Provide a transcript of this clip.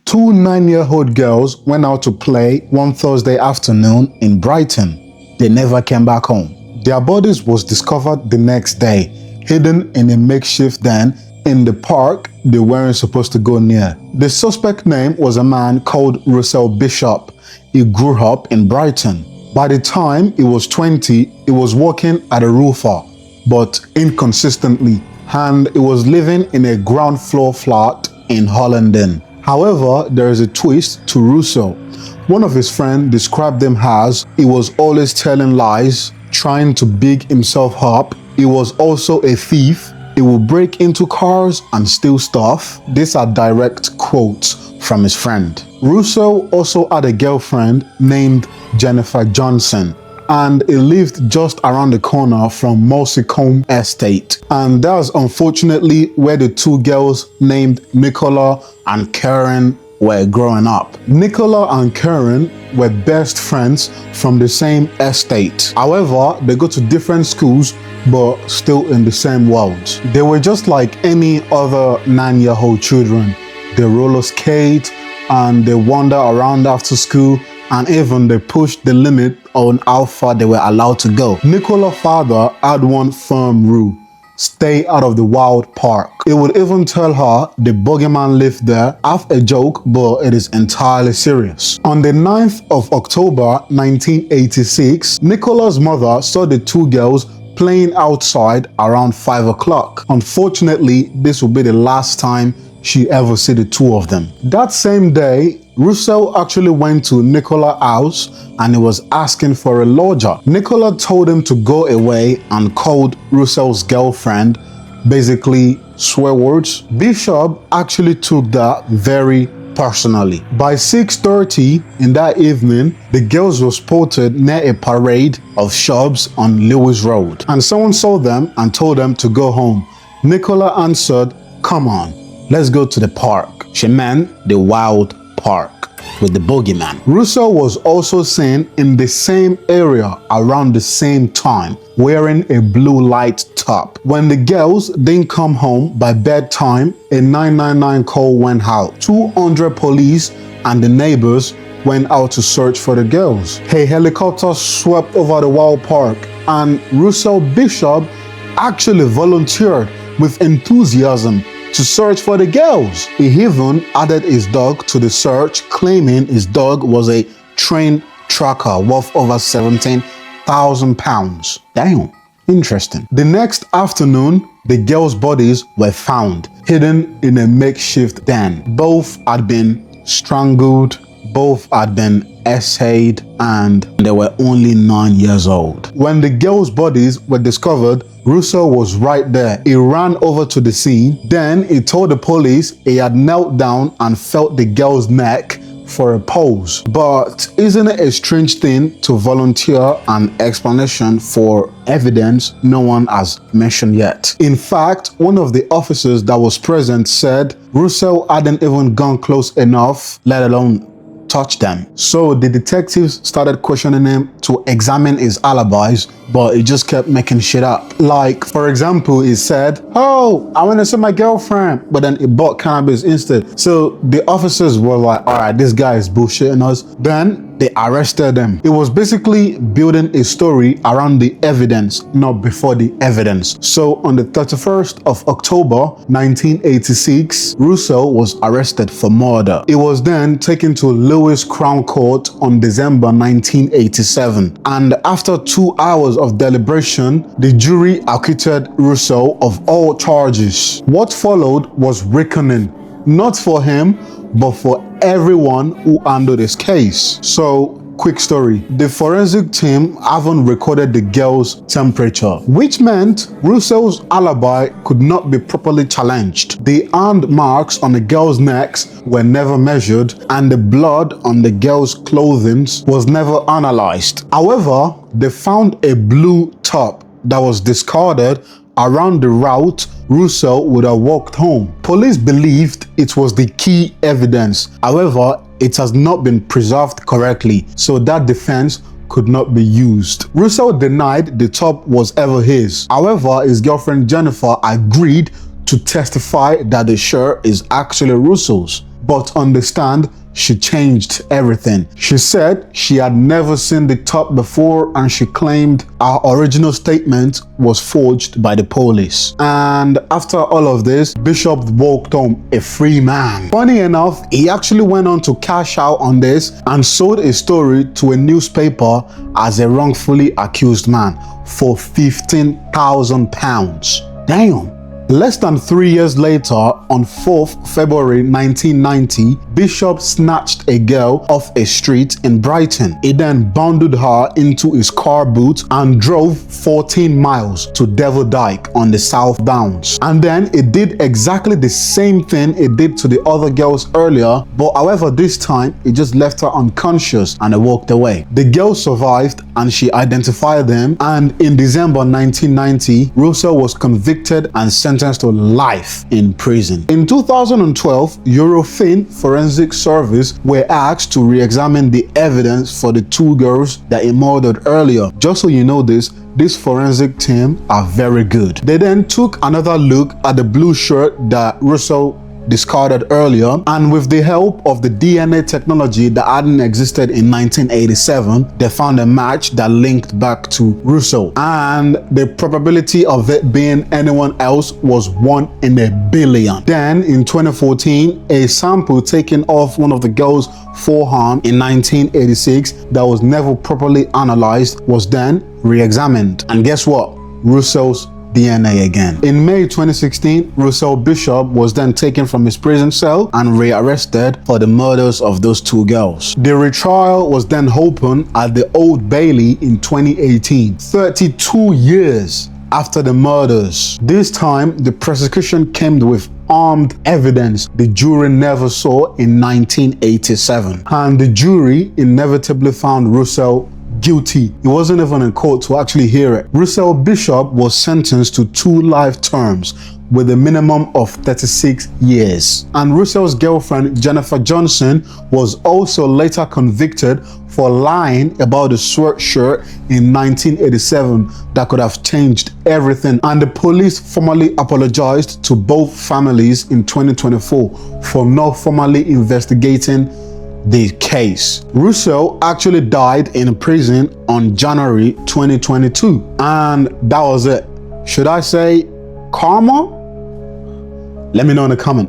Two 9-year-old girls went out to play one Thursday afternoon in Brighton. They never came back home. Their bodies was discovered the next day, hidden in a makeshift den in the park they weren't supposed to go near. The suspect name was a man called Russell Bishop. He grew up in Brighton. By the time he was 20, he was working at a roofer, but inconsistently, and he was living in a ground floor flat in Hollenden. However, there is a twist to Russo. One of his friends described him as he was always telling lies, trying to big himself up. He was also a thief. He would break into cars and steal stuff. These are direct quotes from his friend. Russo also had a girlfriend named Jennifer Johnson, and he lived just around the corner from Mossicombe Estate. And that's unfortunately where the two girls named Nicola and Karen were growing up. Nicola and Karen were best friends from the same estate. However, they go to different schools but still in the same world. They were just like any other 9-year-old children. They roller skate and they wander around after school, and even they pushed the limit on how far they were allowed to go. Nicola's father had one firm rule: stay out of the wild park. He would even tell her the bogeyman lived there, half a joke, but it is entirely serious. On the 9th of October 1986, Nicola's mother saw the two girls playing outside around 5 o'clock. Unfortunately, this will be the last time she ever see the two of them. That same day, Russell actually went to Nicola's house and he was asking for a lodger. Nicola told him to go away and called Russell's girlfriend, basically swear words. Bishop actually took that very personally. By 6:30 in that evening, the girls were spotted near a parade of shops on Lewis Road, and someone saw them and told them to go home. Nicola answered, "Come on, let's go to the park." She meant the wild park with the bogeyman. Russo was also seen in the same area around the same time, wearing a blue light top. When the girls didn't come home by bedtime, a 999 call went out. 200 police and the neighbors went out to search for the girls. A helicopter swept over the wild park, and Russell Bishop actually volunteered with enthusiasm to search for the girls. He even added his dog to the search, claiming his dog was a train tracker worth over 17,000 pounds. Damn, interesting. The next afternoon, the girls' bodies were found, hidden in a makeshift den. Both had been strangled, both had been essayed, and they were only 9 years old. When the girls' bodies were discovered, Russo was right there. He ran over to the scene. Then he told the police he had knelt down and felt the girl's neck for a pulse. But isn't it a strange thing to volunteer an explanation for evidence no one has mentioned yet? In fact, one of the officers that was present said Russo hadn't even gone close enough, let alone touch them. So the detectives started questioning him to examine his alibis, but he just kept making shit up. Like, for example, he said, "Oh, I want to see my girlfriend," but then he bought cannabis instead. So the officers were like, "All right, this guy is bullshitting us." Then they arrested him. He was basically building a story around the evidence, not before the evidence. So on the 31st of October 1986, Russo was arrested for murder. He was then taken to Lewis Crown Court on December 1987. And after 2 hours of deliberation, the jury acquitted Russo of all charges. What followed was reckoning, not for him, but for everyone who handled his case. So, quick story. The forensic team haven't recorded the girl's temperature, which meant Russo's alibi could not be properly challenged. The hand marks on the girl's necks were never measured, and the blood on the girl's clothing was never analyzed. However, they found a blue top that was discarded around the route Russo would have walked home. Police believed it was the key evidence. However, it has not been preserved correctly, so that defense could not be used. Russo denied the top was ever his. However, his girlfriend Jennifer agreed to testify that the shirt is actually Russo's. But understand, she changed everything. She said she had never seen the top before, and she claimed our original statement was forged by the police. And after all of this, Bishop walked home a free man. Funny enough, he actually went on to cash out on this and sold a story to a newspaper as a wrongfully accused man for £15,000. Damn. Less than 3 years later, on 4th February 1990, Bishop snatched a girl off a street in Brighton. He then bundled her into his car boot and drove 14 miles to Devil Dyke on the southbound. And then he did exactly the same thing he did to the other girls earlier, but however this time, he just left her unconscious and he walked away. The girl survived and she identified them, and in December 1990, Russell was convicted and sentenced to life in prison. In 2012, Eurofin Forensic Service were asked to re-examine the evidence for the 2 girls that he murdered earlier. Just so you know this forensic team are very good. They then took another look at the blue shirt that Russell discarded earlier, and with the help of the DNA technology that hadn't existed in 1987, they found a match that linked back to Russell, and the probability of it being anyone else was 1 in a billion. Then in 2014, a sample taken off one of the girls' forearm in 1986 that was never properly analyzed was then re-examined, and guess what? Russell's DNA again. In May 2016, Russell Bishop was then taken from his prison cell and rearrested for the murders of those 2 girls. The retrial was then opened at the Old Bailey in 2018, 32 years after the murders. This time, the prosecution came with armed evidence the jury never saw in 1987. And the jury inevitably found Russell guilty. He wasn't even in court to actually hear it. Russell Bishop was sentenced to 2 life terms with a minimum of 36 years. And Russell's girlfriend, Jennifer Johnson, was also later convicted for lying about the sweatshirt in 1987 that could have changed everything. And the police formally apologized to both families in 2024 for not formally investigating the case. Russell actually died in prison on January 2022, and that was it. Should I say karma? Let me know in the comment.